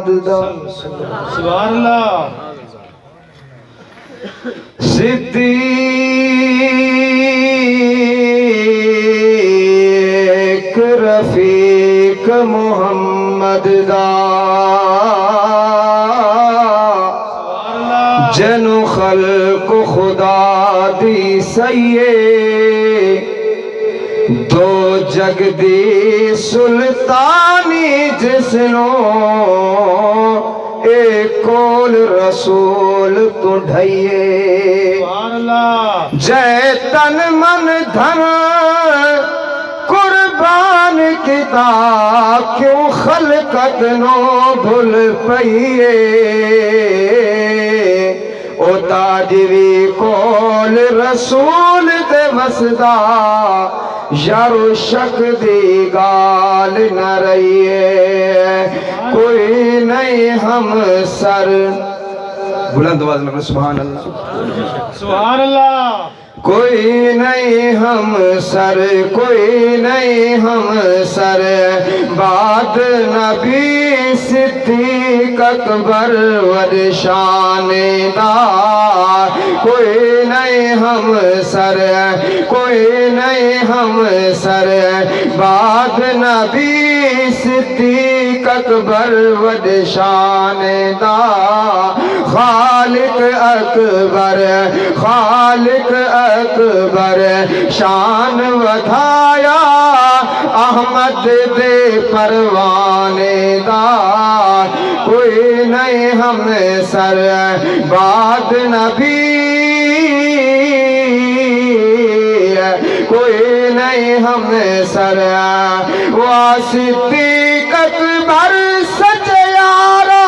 دا سبحان اللہ صدیق رفیق محمد دا جنو خلق خدا دی سیے دو جگ دی سلطانی جسنو ایک کول رسول تو ڈھائیے جے تن من دھن قربان کیتا کیوں خلقت نو بھول پئیے او تاجوی کول رسول دے وسدا یارو شک دی گال نہ رہیے کوئی نہیں ہمسر بلند آواز میں سبحان اللہ سبحان اللہ کوئی نہیں ہمسر کوئی نہیں ہمسر بعد نبی صدیق اکبر وڈےشان دار کوئی نہیں ہمسر کوئی نہیں ہمسر بعد نبی صدیق اکبر وڈےشان دار خالق اکبر خالق اکبر شان ودھایا احمد دے پروانے دار کوئی نہیں ہمسر بعد نبی کوئی نہیں ہمسر صدیق اکبر سچ یارا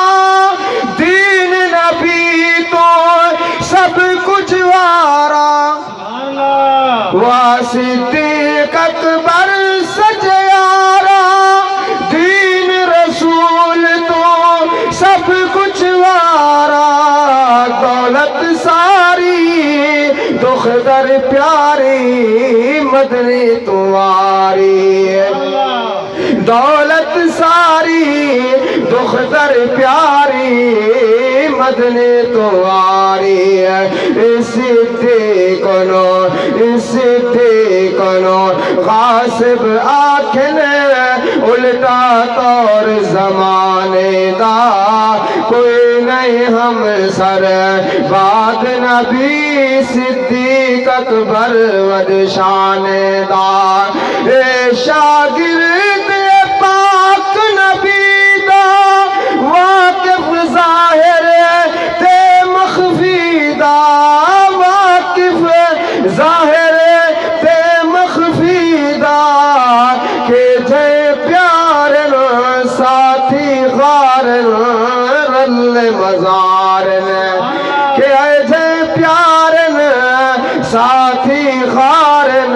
دین نبی تو سب کچھ وارا صدیق اکبر سچ یارا دین رسول تو سب کچھ وارا دولت ساری دکھ در پیاری مدنی تمہاری دولت ساری دکھ در پیاری مدنی تمہاری صدیق نو غاصب آکھنے الٹا طور زمانے دا کوئی نہیں ہمسر بعد نبی صدیق اکبر وڈےشان دا اے شاگرد پاک نبی دا واقف ظاہر تے مخفی دا واقف ظاہر تے مخفی دا کہ جے پیارن ساتھی غارن رل مزارن کہ جے پیارن ساتھی غارن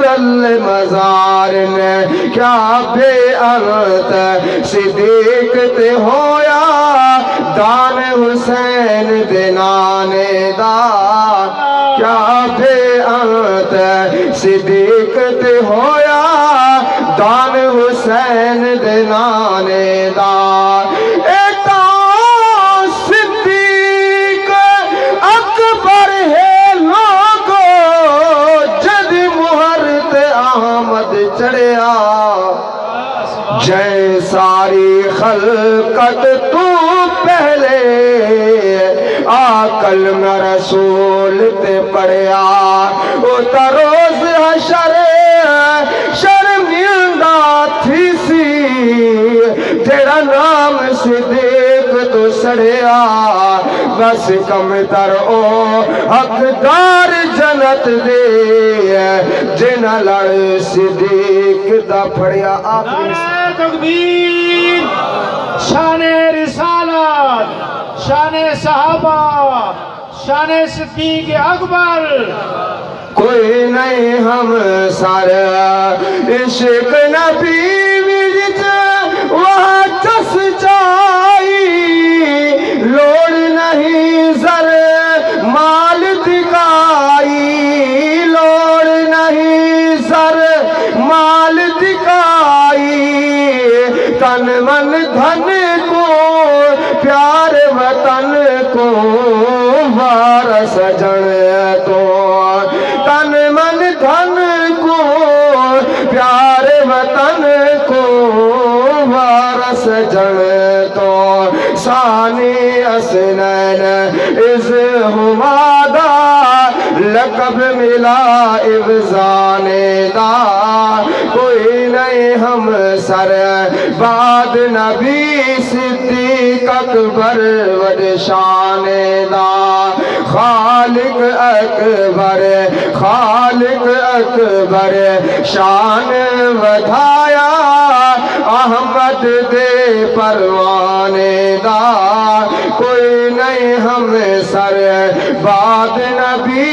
رل مزارن کیا بے انت صدیق تے ہویا دان حسین دینانے دا کیا بے انت صدیق تے ہویا دان حسین دینانے دا ایتا صدیق اکبر ہے لوگو جد مہر تے احمد چڑھیا جے ساری خلقت تو پہلے آقل میں رسول تے پڑھیا او تروز حشر شرمندہ تھی سی تیرا نام صدیق تو سڑیا بس کم تر او حقدار جنت دے جنہ لڑ صدیق دا پڑھیا آخری تکبیر شان رسالت شان صحابہ شان صدیق اکبر کوئی نہیں ہمسر عشق نبی وچ وہاں چس جائی لوڑ نہیں زر مال دکھائی لوڑ نہیں زر مال دکھائی تن من دھن کو وطن کو وارث جن تو تن من دھن کو پیارے وطن کو وارث جن تو ثانی اسنین از ہمادہ لقب ملا افزان دا کوئی نہیں ہمسر بعد نبی صدیق اکبر وڈےشان دا خالق اکبر شان ودھایا محمد دے پروانے دا کوئی نہیں ہمسر بعد نبی